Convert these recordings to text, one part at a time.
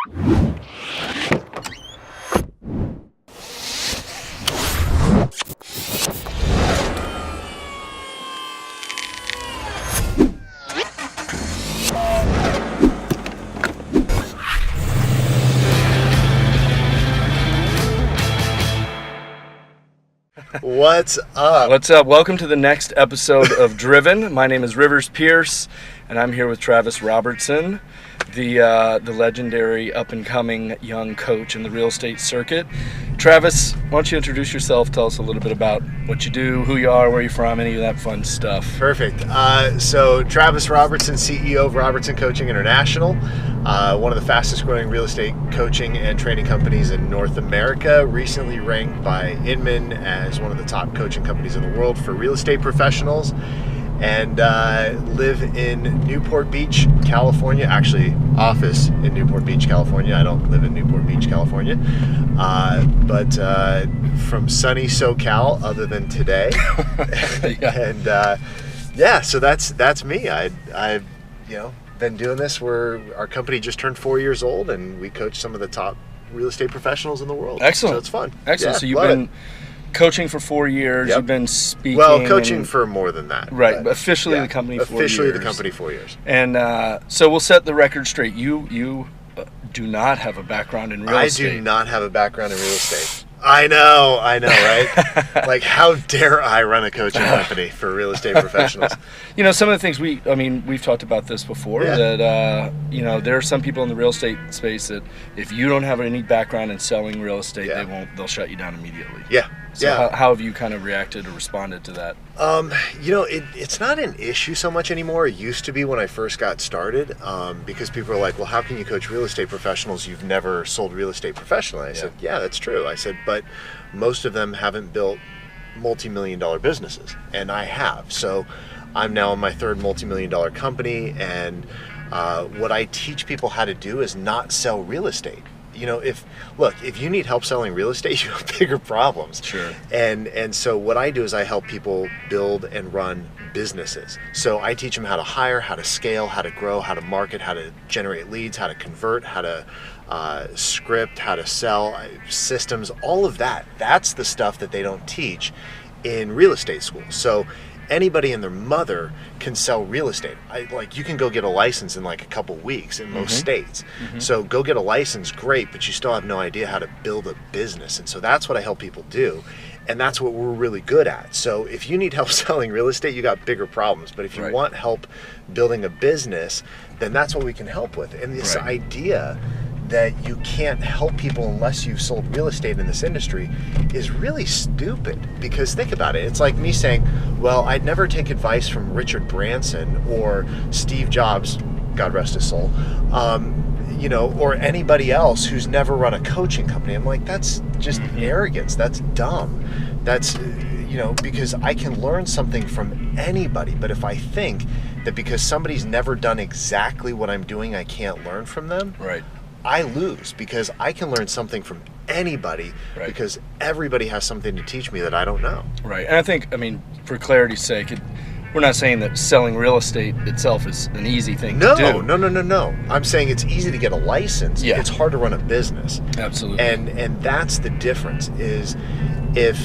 What's up? What's up? Welcome to the next episode of Driven. My name is Rivers Pierce, and I'm here with Travis Robertson, the legendary up-and-coming young coach in the real estate circuit. Travis, why don't you introduce yourself? Tell us a little bit about what you do, who you are, where you're from, any of that fun stuff. Perfect. So Travis Robertson, CEO of Robertson Coaching International, one of the fastest growing real estate coaching and training companies in North America, recently ranked by Inman as one of the top coaching companies in the world for real estate professionals, and live in Newport Beach, California. Actually, office in Newport Beach, California. I don't live in Newport Beach, California, but from sunny SoCal, other than today. And so that's me. I've been doing this. Our company just turned 4 years old, and we coach some of the top real estate professionals in the world. Excellent. So it's fun. Excellent. Yeah, so you've been coaching for 4 years. Yep. You've been speaking. Well, coaching for more than that. Right. But officially the company 4 years. Officially the company 4 years. And so we'll set the record straight. You do not have a background in real estate. I do not have a background in real estate. I know, right? Like, how dare I run a coaching company for real estate professionals? Some of the things we've talked about this before, that, there are some people in the real estate space that if you don't have any background in selling real estate, they'll shut you down immediately. Yeah. So how have you kind of reacted or responded to that? It's not an issue so much anymore. It used to be when I first got started, because people are like, well, how can you coach real estate professionals? You've never sold real estate professionally. I said, yeah, that's true. I said, but most of them haven't built multi-million-dollar businesses, and I have. So I'm now in my third multi-million-dollar company, and what I teach people how to do is not sell real estate. If you need help selling real estate, you have bigger problems. Sure. And so what I do is I help people build and run businesses. So I teach them how to hire, how to scale, how to grow, how to market, how to generate leads, how to convert, how to script, how to sell, systems, all of that. That's the stuff that they don't teach in real estate school. So anybody and their mother can sell real estate. You can go get a license in like a couple weeks in most states. So go get a license, great, but you still have no idea how to build a business. And so that's what I help people do. And that's what we're really good at. So if you need help selling real estate, you got bigger problems. But if you want help building a business, then that's what we can help with. And this idea that you can't help people unless you've sold real estate in this industry is really stupid. Because think about it. It's like me saying, well, I'd never take advice from Richard Branson or Steve Jobs, God rest his soul, or anybody else who's never run a coaching company. I'm like, that's just arrogance. That's dumb. That's, because I can learn something from anybody. But if I think that because somebody's never done exactly what I'm doing, I can't learn from them, I lose, because I can learn something from anybody, because everybody has something to teach me that I don't know. Right. And I think, for clarity's sake, we're not saying that selling real estate itself is an easy thing to do. No. I'm saying it's easy to get a license. Yeah. It's hard to run a business. Absolutely. And that's the difference, is if,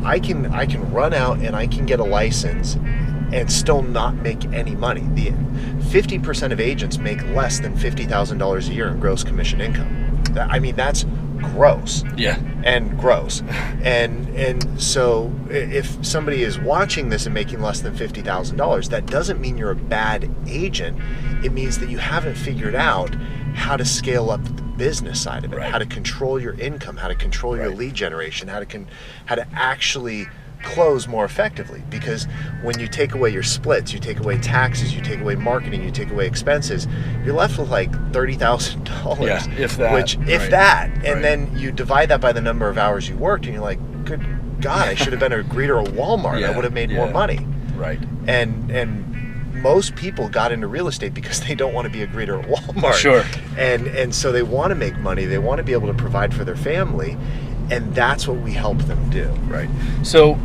I can run out and I can get a license and still not make any money. The 50% of agents make less than $50,000 a year in gross commission income. That's gross. Yeah. And gross. And so if somebody is watching this and making less than $50,000, that doesn't mean you're a bad agent. It means that you haven't figured out how to scale up the business side of it, how to control your income, how to control your lead generation, how to actually close more effectively. Because when you take away your splits, you take away taxes, you take away marketing, you take away expenses, you're left with like $30,000. Yeah, if that. If that. And then you divide that by the number of hours you worked, and you're like, good God, I should have been a greeter at Walmart. I would have made more money. Right. And most people got into real estate because they don't want to be a greeter at Walmart. Sure. And so they want to make money. They want to be able to provide for their family. And that's what we help them do. Right. So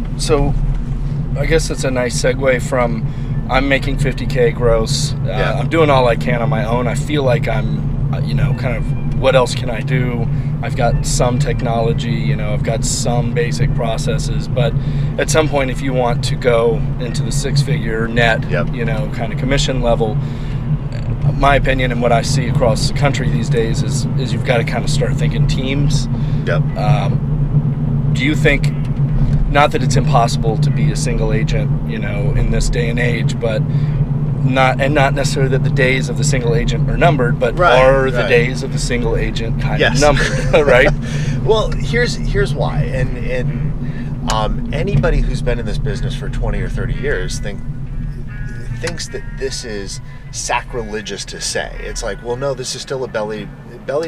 I guess it's a nice segue from I'm making $50K gross. I'm doing all I can on my own. I feel like I'm, kind of what else can I do? I've got some technology, I've got some basic processes, but at some point, if you want to go into the six-figure net, Yep. Kind of commission level, my opinion and what I see across the country these days is you've got to kind of start thinking teams. Yep. Do you think, not that it's impossible to be a single agent, in this day and age, but not necessarily that the days of the single agent are numbered, but are the days of the single agent kind of numbered, right? Well, here's why. And anybody who's been in this business for 20 or 30 years thinks that this is sacrilegious to say. It's like, well, no, this is still a belly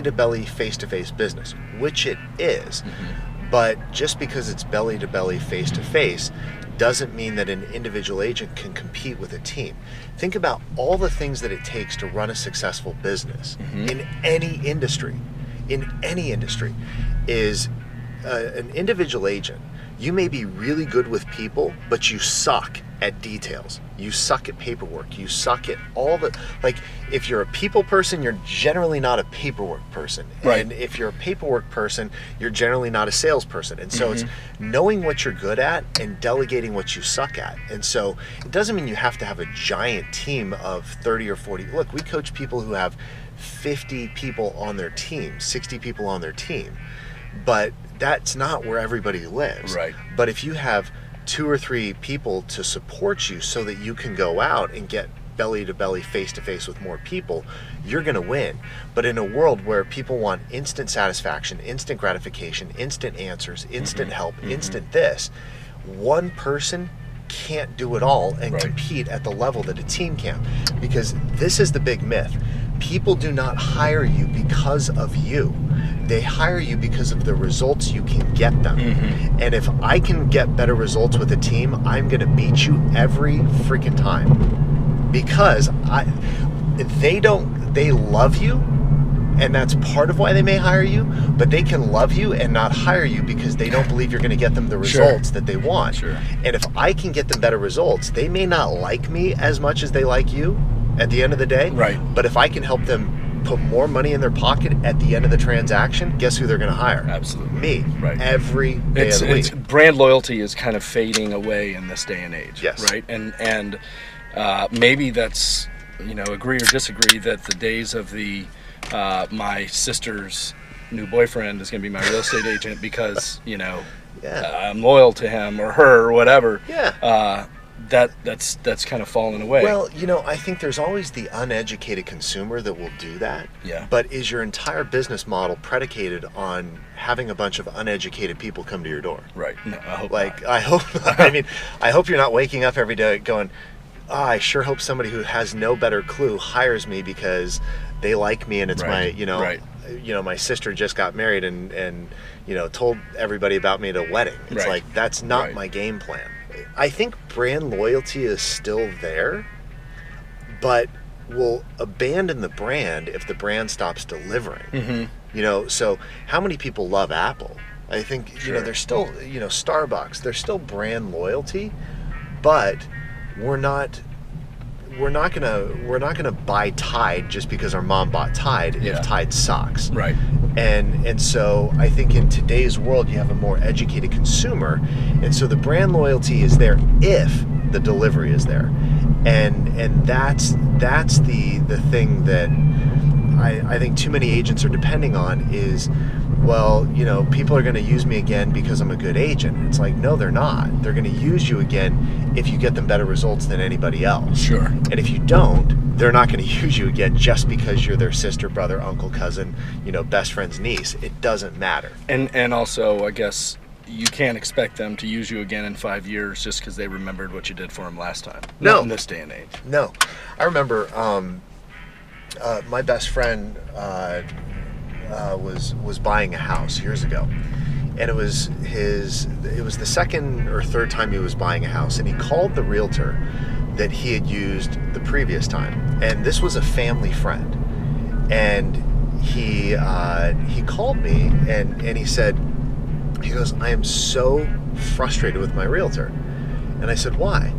to belly, face to face business, which it is. Mm-hmm. But just because it's belly to belly, face to face, doesn't mean that an individual agent can compete with a team. Think about all the things that it takes to run a successful business in any industry. Is an individual agent. You may be really good with people, but you suck at details. You suck at paperwork. You suck at all the, like, if you're a people person, you're generally not a paperwork person. Right. And if you're a paperwork person, you're generally not a salesperson. And so it's knowing what you're good at and delegating what you suck at. And so it doesn't mean you have to have a giant team of 30 or 40. Look, we coach people who have 50 people on their team, 60 people on their team. But that's not where everybody lives. Right. But if you have 2 or 3 people to support you so that you can go out and get belly to belly, face to face with more people, you're going to win. But in a world where people want instant satisfaction, instant gratification, instant answers, instant help, instant this, one person can't do it all and compete at the level that a team can. Because this is the big myth. People do not hire you because of you. They hire you because of the results you can get them. And if I can get better results with a team, I'm going to beat you every freaking time. Because they love you, and that's part of why they may hire you, but they can love you and not hire you because they don't believe you're going to get them the results that they want. Sure. And if I can get them better results, they may not like me as much as they like you at the end of the day. Right. But if I can help them put more money in their pocket at the end of the transaction, guess who they're going to hire? Absolutely. Me. Right. Every day of the week. Brand loyalty is kind of fading away in this day and age. Yes. Right. And maybe that's, agree or disagree that the days of the my sister's new boyfriend is going to be my real estate agent because I'm loyal to him or her or whatever. Yeah. That's kind of fallen away. Well, I think there's always the uneducated consumer that will do that. Yeah. But is your entire business model predicated on having a bunch of uneducated people come to your door? Right. No, I hope not. I hope. I mean, I hope you're not waking up every day going, I sure hope somebody who has no better clue hires me because they like me and it's my, my sister just got married and told everybody about me at a wedding. It's like, that's not my game plan. I think brand loyalty is still there, but will abandon the brand if the brand stops delivering. So how many people love Apple? I think there's still Starbucks. There's still brand loyalty, but we're not gonna buy Tide just because our mom bought Tide if Tide sucks. Right. And so I think in today's world you have a more educated consumer, and so the brand loyalty is there if the delivery is there, and that's the thing that I think too many agents are depending on is, well, people are going to use me again because I'm a good agent. It's like, no, they're not. They're going to use you again if you get them better results than anybody else. Sure. And if you don't, they're not going to use you again just because you're their sister, brother, uncle, cousin, best friend's niece. It doesn't matter. And also, I guess, you can't expect them to use you again in 5 years just because they remembered what you did for them last time. No. Not in this day and age. No. I remember my best friend was buying a house years ago, and it was the second or third time he was buying a house, and he called the realtor that he had used the previous time, and this was a family friend, and he called me and he said, he goes, I am so frustrated with my realtor. And I said, why?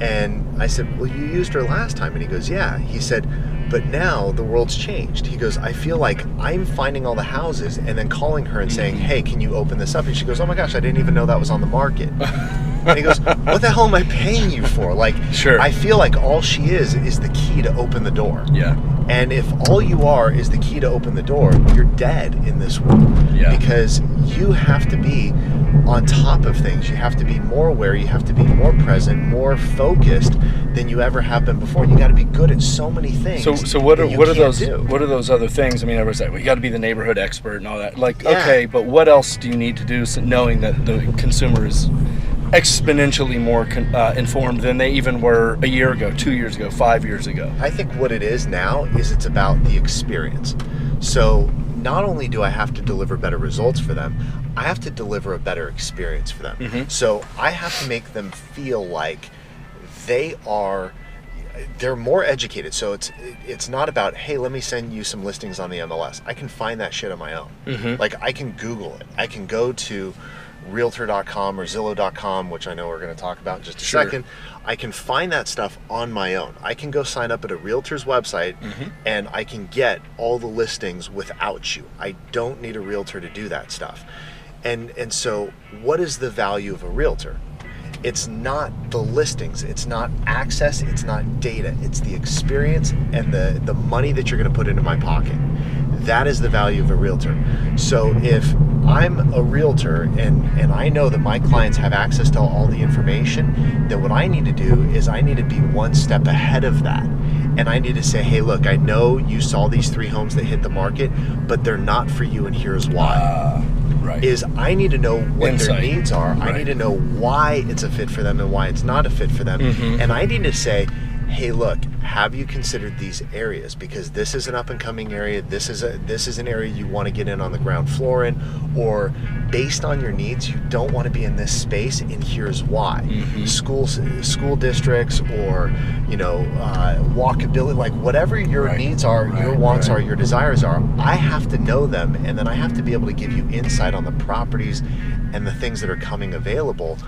And I said, well, you used her last time. And he goes, yeah. He said, But now the world's changed. He goes, I feel like I'm finding all the houses and then calling her and saying, hey, can you open this up? And she goes, oh my gosh, I didn't even know that was on the market. And he goes, what the hell am I paying you for? Like, sure. I feel like all she is the key to open the door. Yeah. And if all you are is the key to open the door, you're dead in this world. Yeah. Because you have to be on top of things. You have to be more aware. You have to be more present, more focused than you ever have been before. And you got to be good at so many things. So what are those other things? I mean, everyone's like, well, you got to be the neighborhood expert and all that. Like, yeah. Okay, but what else do you need to do, knowing that the consumer is exponentially more informed than they even were a year ago, 2 years ago, 5 years ago? I think what it is now is it's about the experience. So not only do I have to deliver better results for them, I have to deliver a better experience for them. Mm-hmm. So I have to make them feel like they're more educated. So it's not about, hey, let me send you some listings on the MLS. I can find that shit on my own. Mm-hmm. Like, I can Google it. I can go to realtor.com or Zillow.com, which I know we're going to talk about in just a second. I can find that stuff on my own. I can go sign up at a realtor's website, mm-hmm. and I can get all the listings without you. I don't need a realtor to do that stuff. And so what is the value of a realtor? It's not the listings, it's not access, it's not data, it's the experience and the money that you're going to put into my pocket. That is the value of a realtor. So if I'm a realtor and I know that my clients have access to all the information, then what I need to do is I need to be one step ahead of that. And I need to say, hey, look, I know you saw these 3 homes that hit the market, but they're not for you, and here's why. Right. Is I need to know what their needs are. Right. I need to know why it's a fit for them and why it's not a fit for them. Mm-hmm. And I need to say, hey, look, have you considered these areas? Because this is an up and coming area. This is an area you want to get in on the ground floor in, or based on your needs, you don't want to be in this space, and here's why. Mm-hmm. School districts, or walkability, like whatever your needs are, your wants are, your desires are. I have to know them, and then I have to be able to give you insight on the properties and the things that are coming available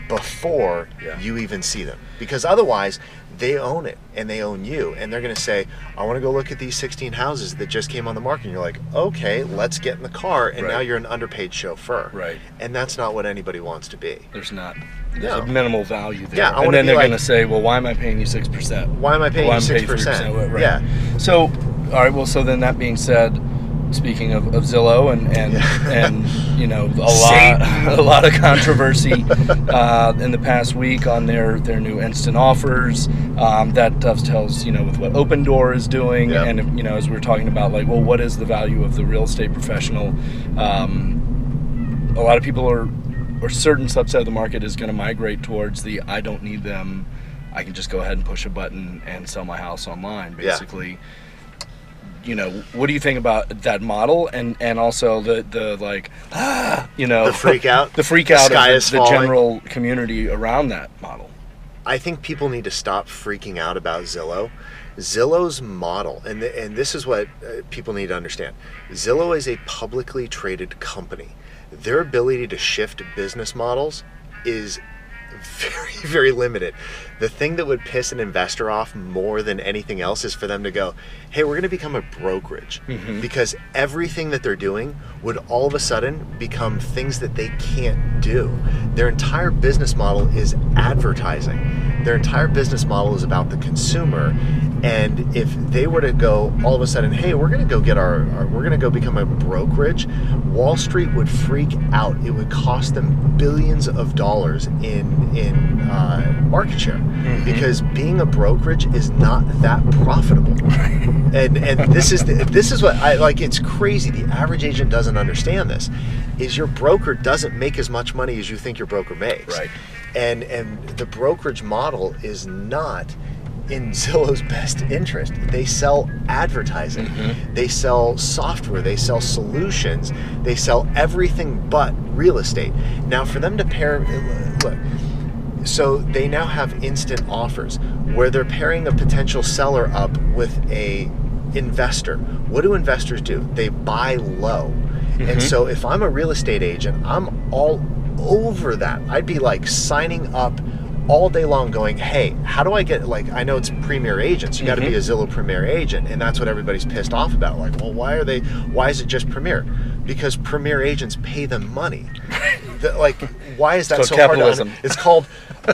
before you even see them. Because otherwise, they own it and they own you, and they're going to say, I want to go look at these 16 houses that just came on the market. And you're like, okay, let's get in the car, and now you're an underpaid chauffeur. Right. And that's not what anybody wants to be. There's a minimal value there. Yeah, and then they're going to say, well, why am I paying you 6%? Why am I paying you 6%? Right. Yeah. So, all right, well, so then that being said, speaking of Zillow and a lot of controversy in the past week on their new instant offers, that dovetails with what Open Door is doing. Yep. And as we were talking about, like, well, what is the value of the real estate professional? A lot of people or certain subset of the market is going to migrate towards the I don't need them, I can just go ahead and push a button and sell my house online, basically. Yeah. What do you think about that model, and also the freak out of the general community around that model? I think people need to stop freaking out about Zillow. Zillow's model, and this is what people need to understand. Zillow is a publicly traded company. Their ability to shift business models is very, very limited. The thing that would piss an investor off more than anything else is for them to go, hey, we're going to become a brokerage. Mm-hmm. Because everything that they're doing would all of a sudden become things that they can't do. Their entire business model is advertising. Their entire business model is about the consumer. And if they were to go all of a sudden, hey, we're going to go get we're going to go become a brokerage, Wall Street would freak out. It would cost them billions of dollars in market share. Mm-hmm. Because being a brokerage is not that profitable. Right. And this is what I like. It's crazy. The average agent doesn't understand this. Is your broker doesn't make as much money as you think your broker makes. Right. And the brokerage model is not in Zillow's best interest. They sell advertising. Mm-hmm. They sell software. They sell solutions. They sell everything but real estate. Now, for them to look, so they now have instant offers where they're pairing a potential seller up with a investor. What do investors do? They buy low. Mm-hmm. And so if I'm a real estate agent, I'm all over that. I'd be like signing up all day long going, hey, how do I get, like, I know it's Premier Agents. You got to be a Zillow Premier Agent. And that's what everybody's pissed off about. Like, well, why is it just Premier? Because Premier Agents pay them money. Like, why is that so capitalism. hard to It's called,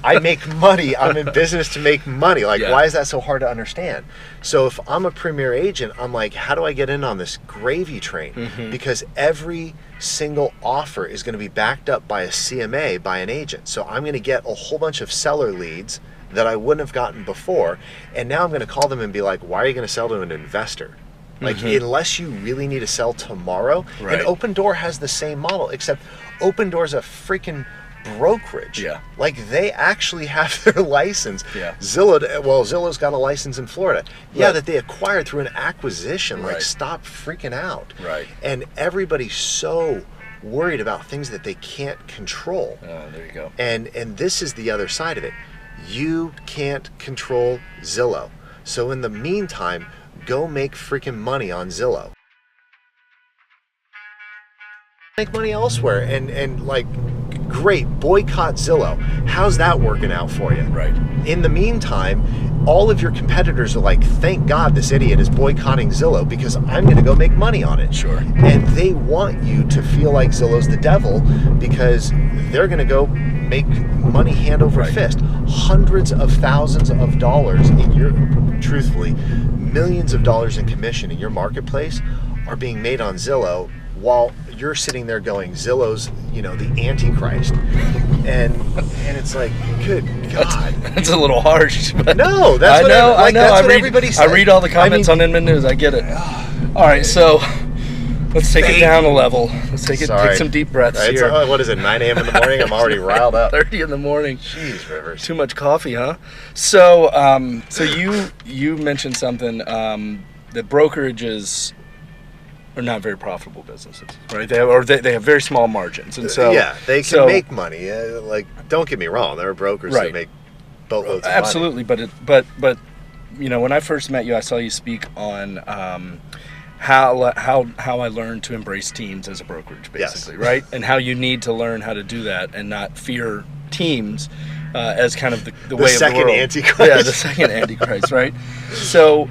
I make money. I'm in business to make money. Like, why is that so hard to understand? So if I'm a Premier Agent, I'm like, how do I get in on this gravy train? Because every single offer is going to be backed up by a CMA, by an agent. So I'm going to get a whole bunch of seller leads that I wouldn't have gotten before. And now I'm going to call them and be like, why are you going to sell to an investor? Like, unless you really need to sell tomorrow. Right. And Open Door has the same model, except Open Door's a freaking brokerage. Yeah. Like, they actually have their license. Yeah. Zillow's got a license in Florida. Yeah, Right. that they acquired through an acquisition. Like, Right. stop freaking out. Right. And everybody's so worried about things that they can't control. Oh, there you go. And this is the other side of it. You can't control Zillow. So in the meantime, go make freaking money on Zillow. Make money elsewhere and like, great, boycott Zillow. How's that working out for you? Right. In the meantime, all of your competitors are like, thank God this idiot is boycotting Zillow because I'm going to go make money on it. Sure. And they want you to feel like Zillow's the devil because they're going to go make money hand over fist. Hundreds of thousands of dollars in your, truthfully, millions of dollars in commission in your marketplace are being made on Zillow while you're sitting there going, Zillow's, the Antichrist. And it's like, good God. That's a little harsh. But No, that's what I know. That's what everybody says. I read all the comments on Inman News. I get it. All right, so let's take it down a level. Let's take some deep breaths here. What is it, 9 a.m. in the morning? I'm already riled up. 30 in the morning. Jeez, Rivers. Too much coffee, huh? So, you mentioned something that brokerages are not very profitable businesses, right? They have very small margins, and so they can make money. Like, don't get me wrong, there are brokers that make boatloads of money. Absolutely, but when I first met you, I saw you speak on how I learned to embrace teams as a brokerage, basically, right? And how you need to learn how to do that and not fear teams as kind of the way of the world. Antichrist. Yeah, the second Antichrist, right? So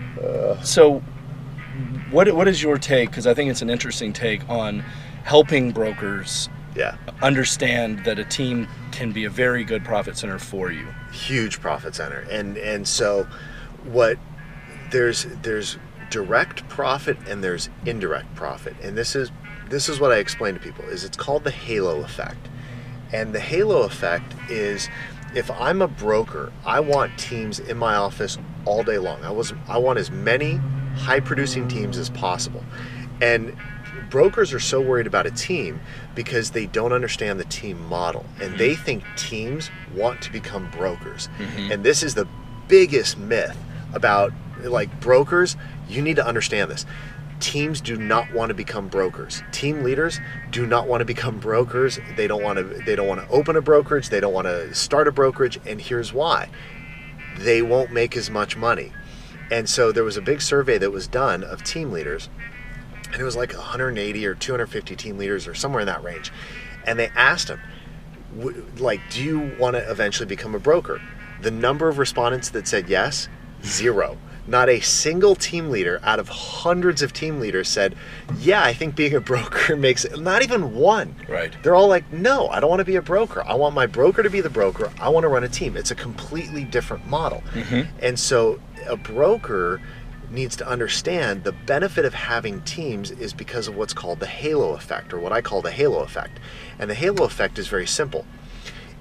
what is your take? Because I think it's an interesting take on helping brokers understand that a team can be a very good profit center for you. Huge profit center, and so there's direct profit and there's indirect profit, and this is what I explain to people. It's called the halo effect, and the halo effect is, if I'm a broker, I want teams in my office all day long. I want as many high producing teams as possible. And brokers are so worried about a team because they don't understand the team model, and they think teams want to become brokers. And this is the biggest myth about, like, brokers. You need to understand this. Teams do not want to become brokers. Team leaders do not want to become brokers. They don't want to open a brokerage. They don't want to start a brokerage. And here's why. They won't make as much money. And so there was a big survey that was done of team leaders, and it was like 180 or 250 team leaders or somewhere in that range. And they asked them, like, do you want to eventually become a broker? The number of respondents that said yes, 0. Not a single team leader out of hundreds of team leaders said, yeah, I think being a broker makes it. Not even one. Right. They're all like, no, I don't want to be a broker. I want my broker to be the broker. I want to run a team. It's a completely different model. And so a broker needs to understand the benefit of having teams is because of what's called the halo effect, or what I call the halo effect. And the halo effect is very simple.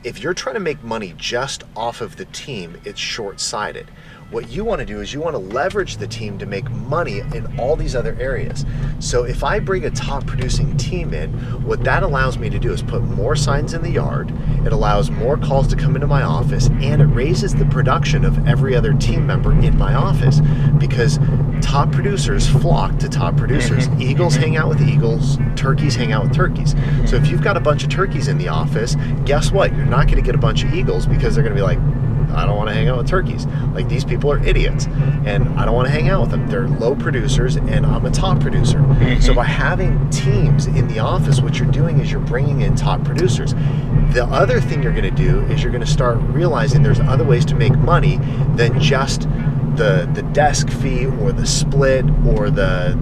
If you're trying to make money just off of the team, it's short-sighted. What you want to do is you want to leverage the team to make money in all these other areas. So if I bring a top producing team in, what that allows me to do is put more signs in the yard, it allows more calls to come into my office, and it raises the production of every other team member in my office, because top producers flock to top producers. Eagles hang out with eagles, turkeys hang out with turkeys. So if you've got a bunch of turkeys in the office, guess what? You're not going to get a bunch of eagles, because they're going to be like, I don't want to hang out with turkeys. Like, these people are idiots, and I don't want to hang out with them. They're low producers, and I'm a top producer. So by having teams in the office, what you're doing is you're bringing in top producers. The other thing you're going to do is you're going to start realizing there's other ways to make money than just the desk fee or the split or the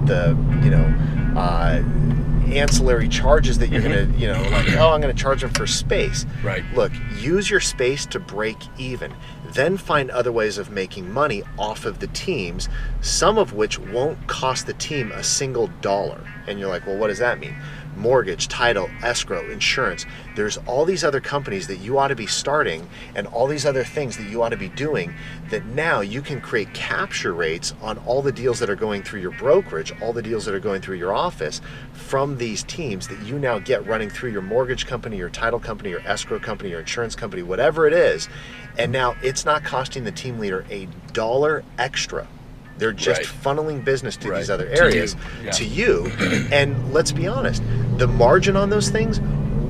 ancillary charges that you're going to, like, I'm going to charge them for space. Right. Look, use your space to break even. Then find other ways of making money off of the teams, some of which won't cost the team a single dollar. And you're like, well, what does that mean? Mortgage, title, escrow, insurance. There's all these other companies that you ought to be starting and all these other things that you ought to be doing that now you can create capture rates on all the deals that are going through your brokerage, all the deals that are going through your office from these teams that you now get running through your mortgage company, your title company, your escrow company, your insurance company, whatever it is. And now it's not costing the team leader a dollar extra. They're just funneling business to these other areas, to you. And let's be honest, the margin on those things,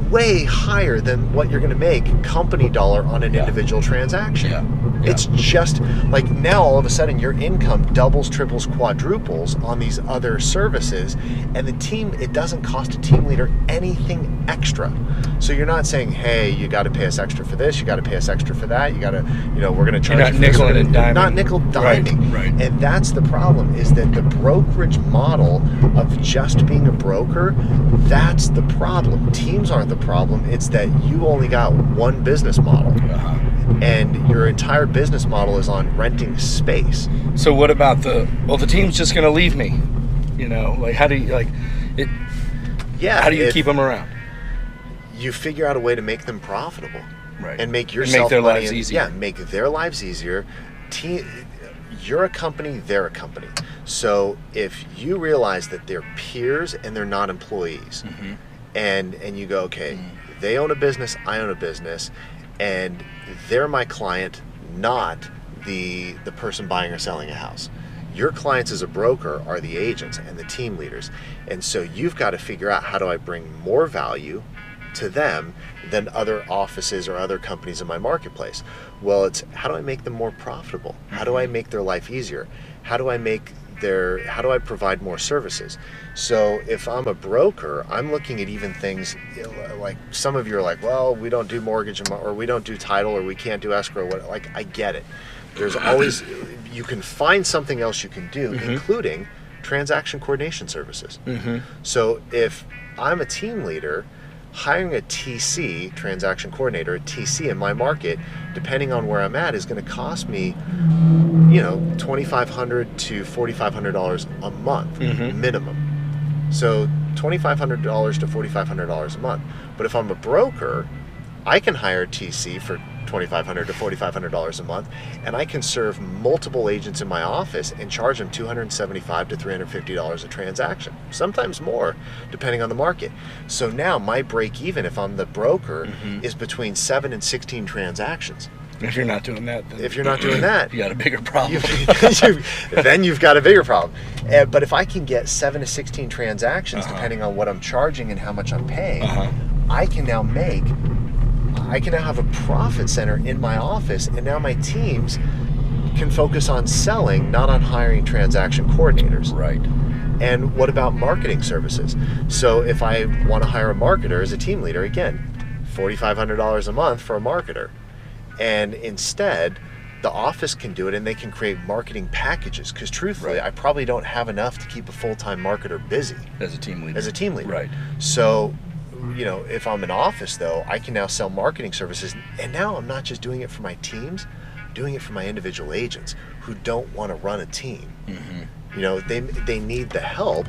way higher than what you're going to make company dollar on an individual transaction. It's just like, now all of a sudden your income doubles, triples, quadruples on these other services, and the team, it doesn't cost a team leader anything extra. So you're not saying, hey, you got to pay us extra for this, you got to pay us extra for that, you got to, we're going to charge. You're not nickel and diming. Not nickel diming. Right. And that's the problem, is that the brokerage model of just being a broker, that's the problem. Teams aren't the problem. It's that you only got one business model. And your entire business model is on renting space. So what about the team's just going to leave me? Like, how do you, like, it? Yeah. How do you keep them around? You figure out a way to make them profitable, and make yourself and make their money lives easier. Yeah, make their lives easier. You're a company, they're a company. So if you realize that they're peers and they're not employees, and you go, okay, they own a business, I own a business, and they're my client, not the person buying or selling a house. Your clients as a broker are the agents and the team leaders. And so you've got to figure out, how do I bring more value to them than other offices or other companies in my marketplace? Well, it's, how do I make them more profitable? How do I make their life easier? How do I provide more services? So if I'm a broker, I'm looking at even things like, some of you are like, well, we don't do mortgage, or we don't do title, or we can't do escrow. Like, I get it. There's always, you can find something else you can do, including transaction coordination services. So if I'm a team leader, hiring a TC, transaction coordinator, a TC in my market, depending on where I'm at, is going to cost me, $2,500 to $4,500 a month minimum. So $2,500 to $4,500 a month. But if I'm a broker, I can hire a TC for $2,500 to $4,500 a month, and I can serve multiple agents in my office and charge them $275 to $350 a transaction, sometimes more, depending on the market. So now my break even, if I'm the broker, is between 7 and 16 transactions. If you're not doing that, then you got a bigger problem. Then you've got a bigger problem. But if I can get 7 to 16 transactions, depending on what I'm charging and how much I'm paying, I can now have a profit center in my office, and now my teams can focus on selling, not on hiring transaction coordinators. Right. And what about marketing services? So if I want to hire a marketer as a team leader, again, $4,500 a month for a marketer. And instead, the office can do it, and they can create marketing packages, because truthfully, I probably don't have enough to keep a full-time marketer busy. As a team leader. Right. So, if I'm an office, though, I can now sell marketing services, and now I'm not just doing it for my teams, I'm doing it for my individual agents who don't want to run a team. They need the help.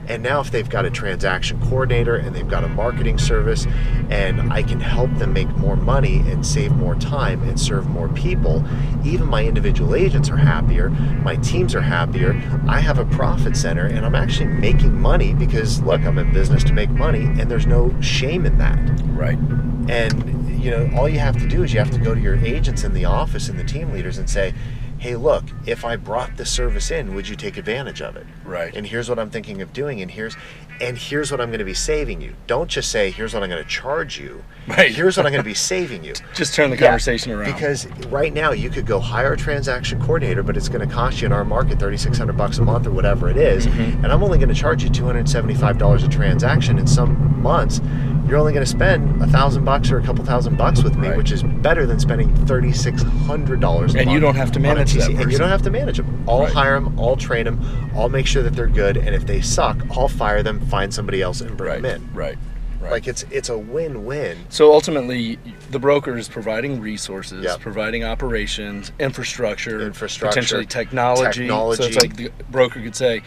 And now if they've got a transaction coordinator and they've got a marketing service, and I can help them make more money and save more time and serve more people, even my individual agents are happier, my teams are happier, I have a profit center, and I'm actually making money because, look, I'm in business to make money, and there's no shame in that. Right. And all you have to do is you have to go to your agents in the office and the team leaders and say, hey, look, if I brought this service in, would you take advantage of it? Right. And here's what I'm thinking of doing, and here's what I'm going to be saving you. Don't just say, here's what I'm going to charge you. Right. Here's what I'm going to be saving you. Just turn the conversation around. Because right now you could go hire a transaction coordinator, but it's going to cost you in our market $3,600 a month or whatever it is, and I'm only going to charge you $275 a transaction. In some months, you're only going to spend $1,000 or a couple $1,000 with me, which is better than spending $3,600 a month. And you don't have to manage that person. And you don't have to manage them. I'll hire them, I'll train them, I'll make sure that they're good, and if they suck, I'll fire them, find somebody else, and bring them in. Right. Like it's a win-win. So ultimately, the broker is providing resources, providing operations, infrastructure, potentially technology. So it's like the broker could say,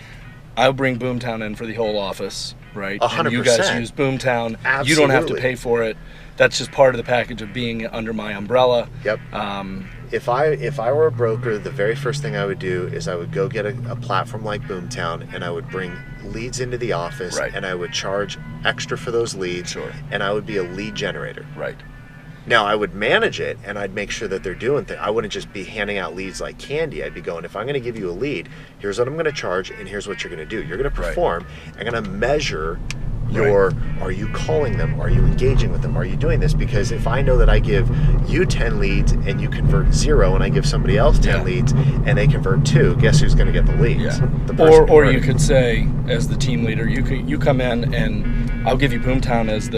I'll bring BoomTown in for the whole office, right? 100%. And you guys use BoomTown. Absolutely. You don't have to pay for it. That's just part of the package of being under my umbrella. Yep. If I were a broker, the very first thing I would do is I would go get a platform like BoomTown, and I would bring leads into the office, and I would charge extra for those leads, and I would be a lead generator. Right. Now, I would manage it, and I'd make sure that they're doing things. I wouldn't just be handing out leads like candy. I'd be going, if I'm going to give you a lead, here's what I'm going to charge, and here's what you're going to do. You're going to perform. I'm going to measure are you calling them? Are you engaging with them? Are you doing this? Because if I know that I give you 10 leads and you convert 0, and I give somebody else 10 leads and they convert 2, guess who's going to get the leads? Or you could say, as the team leader, you come in and I'll give you BoomTown as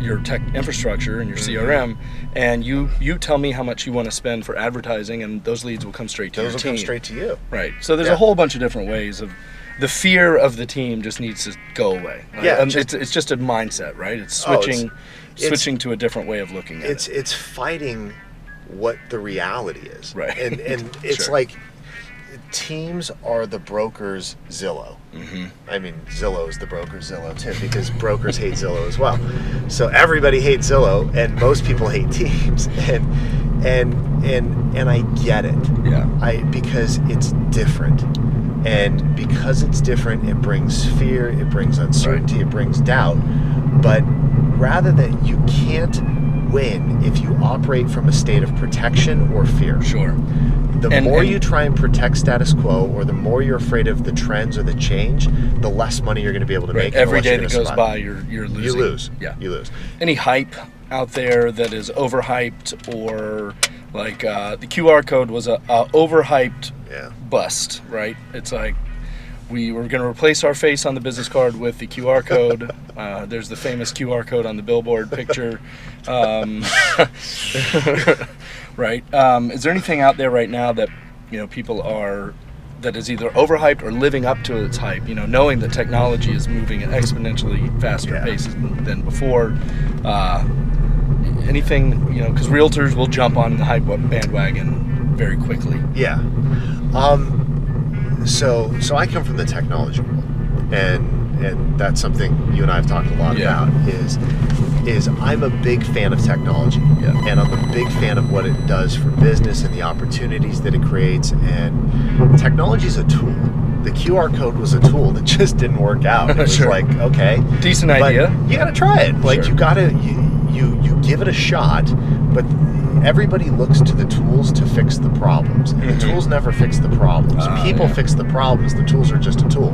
your tech infrastructure and your CRM, and you tell me how much you want to spend for advertising, and those leads will come straight to your team. Those will come straight to you. Right. So there's a whole bunch of different ways of. The fear of the team just needs to go away. Yeah, it's just a mindset, right? It's switching to a different way of looking at it. It's fighting what the reality is, right? And it's like teams are the broker's Zillow. I mean, Zillow is the broker's Zillow too, because brokers hate Zillow as well. So everybody hates Zillow, and most people hate teams, and I get it. Yeah. Because it's different. And because it's different, it brings fear, it brings uncertainty, it brings doubt. But rather than, you can't win if you operate from a state of protection or fear. Sure. The more you try and protect status quo, or the more you're afraid of the trends or the change, the less money you're going to be able to make. Every day that goes by, you're losing. You lose. Yeah. You lose. Any hype out there that is overhyped, or like the QR code was a overhyped bust, right? It's like we were going to replace our face on the business card with the QR code. There's the famous QR code on the billboard picture. Right. Is there anything out there right now that people are that is either overhyped or living up to its hype? Knowing that technology is moving at exponentially faster paces than before. Anything because realtors will jump on the hype bandwagon very quickly. Yeah. So I come from the technology world, and that's something you and I have talked a lot about. Is I'm a big fan of technology, and I'm a big fan of what it does for business and the opportunities that it creates. And technology is a tool. The QR code was a tool that just didn't work out. It was like, okay, decent idea. You got to try it. Like you got to you give it a shot, but everybody looks to the tools to fix the problems, and the tools never fix the problems. People fix the problems. The tools are just a tool.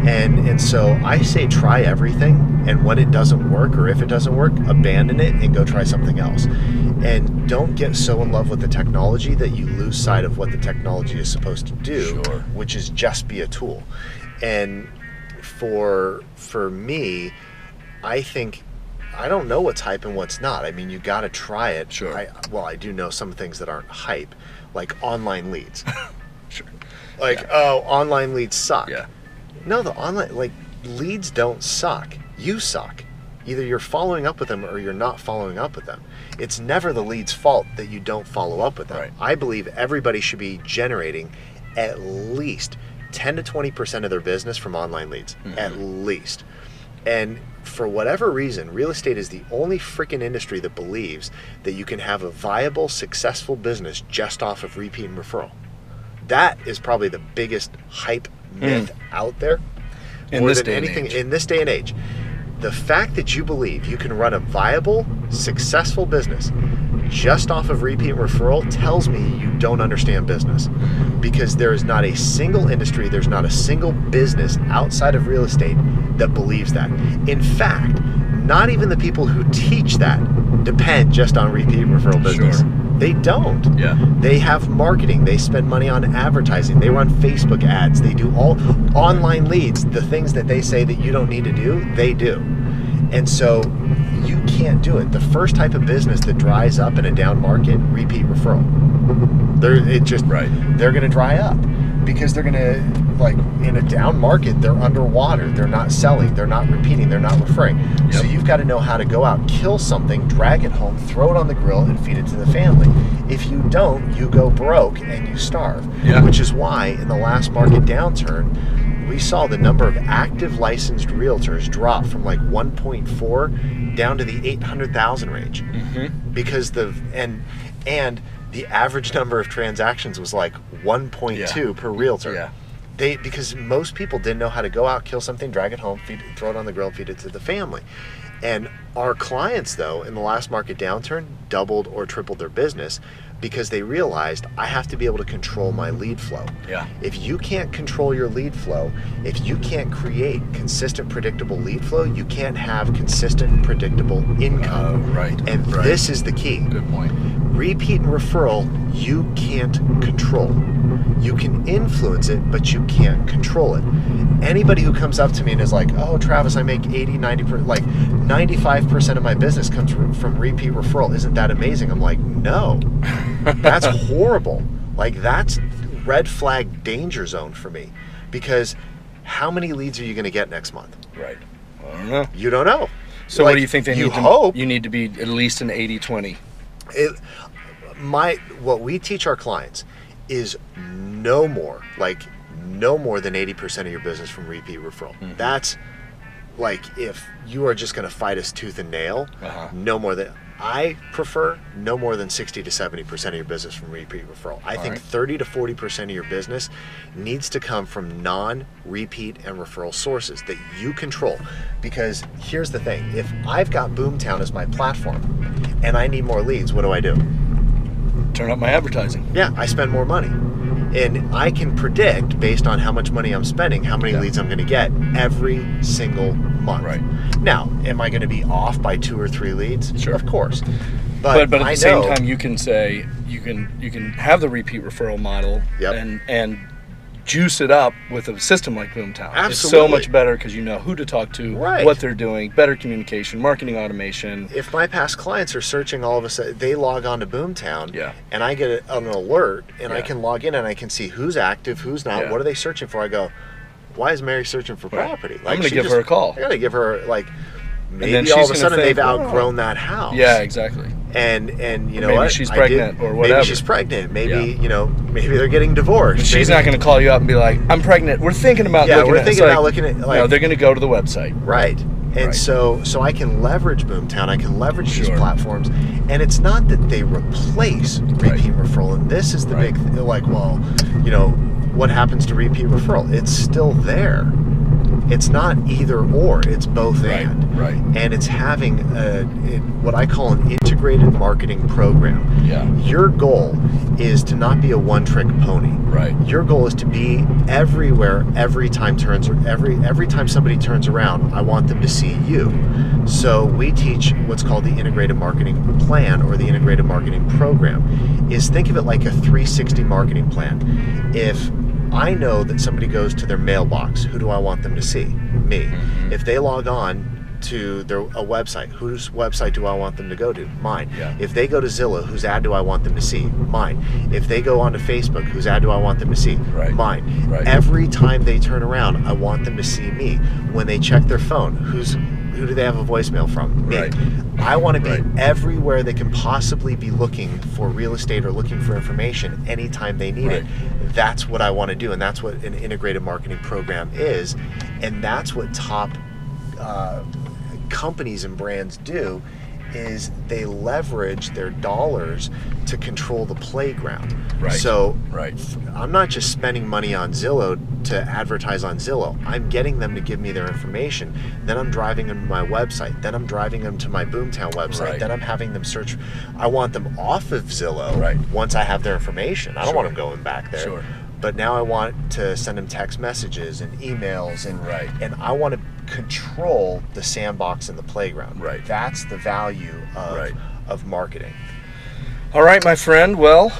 And so I say try everything, and when it doesn't work, or if it doesn't work, abandon it and go try something else. And don't get so in love with the technology that you lose sight of what the technology is supposed to do, which is just be a tool. And for me, I think I don't know what's hype and what's not. I mean, you got to try it. Sure. I do know some things that aren't hype, like online leads. Sure. Like, online leads suck. Yeah. No, the online, leads don't suck. You suck. Either you're following up with them or you're not following up with them. It's never the lead's fault that you don't follow up with them. Right. I believe everybody should be generating at least 10 to 20% of their business from online leads. At least. And for whatever reason, real estate is the only freaking industry that believes that you can have a viable, successful business just off of repeat and referral. That is probably the biggest hype myth out there. In this day and age. In this day and age. The fact that you believe you can run a viable, successful business just off of repeat referral tells me you don't understand business, because there is not a single industry, there's not a single business outside of real estate that believes that. In fact, not even the people who teach that depend just on repeat referral business. Sure. They don't. Yeah. They have marketing. They spend money on advertising. They run Facebook ads. They do all online leads. The things that they say that you don't need to do, they do. And so you can't do it. The first type of business that dries up in a down market, repeat referral. They're going to dry up, because they're going to, like, in a down market, they're underwater. They're not selling. They're not repeating. They're not referring. Yep. So you've got to know how to go out, kill something, drag it home, throw it on the grill, and feed it to the family. If you don't, you go broke and you starve. Yeah. Which is why in the last market downturn, we saw the number of active licensed realtors drop from like 1.4 down to the 800,000 range. Mm-hmm. Because and the average number of transactions was like 1.2 per realtor. Yeah. Because most people didn't know how to go out, kill something, drag it home, throw it on the grill, feed it to the family. And our clients, though, in the last market downturn, doubled or tripled their business, because they realized, I have to be able to control my lead flow. Yeah. If you can't control your lead flow, if you can't create consistent, predictable lead flow, you can't have consistent, predictable income. Right. And this is the key. Good point. Repeat and referral, you can't control. You can influence it, but you can't control it. Anybody who comes up to me and is like, oh, Travis, I make 80, 90%, like 95% of my business comes from repeat referral. Isn't that amazing? I'm like, no, that's horrible. Like, that's red flag danger zone for me, because how many leads are you going to get next month? Right. I don't know. You don't know. So like, what do you think they need to, you need to be at least an 80-20? What we teach our clients is no more than 80% of your business from repeat referral. Mm-hmm. That's like, if you are just going to fight us tooth and nail, no more than, I prefer no more than 60 to 70% of your business from repeat referral. I think 30 to 40% of your business needs to come from non-repeat and referral sources that you control. Because here's the thing, if I've got BoomTown as my platform and I need more leads, what do? Turn up my advertising. Yeah, I spend more money. And I can predict, based on how much money I'm spending, how many leads I'm going to get every single month. Right. Now, am I going to be off by 2 or 3 leads? Sure. Of course. But at the same time, you can say, you can have the repeat referral model and juice it up with a system like BoomTown. Absolutely. It's so much better, because you know who to talk to, what they're doing, better communication, marketing automation. If my past clients are searching, all of a sudden they log on to BoomTown, and I get an alert, and I can log in and I can see who's active, who's not, what are they searching for. I go, why is Mary searching for property? Like, I'm going to give her a call. I got to give her, like, maybe all of a sudden they've outgrown that house. Yeah, exactly. And you know maybe what? She's pregnant or whatever. Maybe she's pregnant. Maybe maybe they're getting divorced. But she's not going to call you up and be like, "I'm pregnant. We're thinking about looking at." We're thinking about looking at. Like, no, they're going to go to the website. Right. And so I can leverage BoomTown. I can leverage these platforms, and it's not that they replace repeat referral. And this is the big like, well, what happens to repeat referral? It's still there. It's not either or, it's both and. Right. And it's having what I call an integrated marketing program. Yeah. Your goal is to not be a one-trick pony. Right. Your goal is to be everywhere every time somebody turns around, I want them to see you. So we teach what's called the integrated marketing plan, or the integrated marketing program. Is think of it like a 360 marketing plan. If I know that somebody goes to their mailbox, who do I want them to see? Me. Mm-hmm. If they log on to a website, whose website do I want them to go to? Mine. Yeah. If they go to Zillow, whose ad do I want them to see? Mine. If they go onto Facebook, whose ad do I want them to see? Mine. Right. Every time they turn around, I want them to see me. When they check their phone, who do they have a voicemail from? Me. Right. I want to be everywhere they can possibly be looking for real estate or looking for information anytime they need it. That's what I want to do, and that's what an integrated marketing program is, and that's what top companies and brands do, is they leverage their dollars to control the playground. Right. So Right. I'm not just spending money on Zillow to advertise on Zillow. I'm getting them to give me their information. Then I'm driving them to my website. Then I'm driving them to my BoomTown website. Right. Then I'm having them search. I want them off of Zillow Right. once I have their information. I don't Sure. want them going back there. Sure. But now I want to send them text messages and emails, and Right. and I want to control the sandbox and the playground. Right. That's the value of, Right. of marketing. All right, my friend. Well,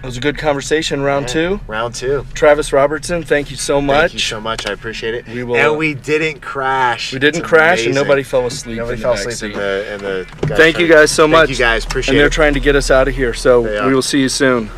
it was a good conversation. Round Yeah. two. Round two. Travis Robertson, thank you so much. Thank you so much. I appreciate it. We will, and we didn't crash. We didn't It's crash, and amazing. nobody fell asleep. Nobody in the fell back asleep seat. in the Thank you guys so much. Thank you guys. Appreciate And they're it. trying to get us out of here, so They are. we will see you soon.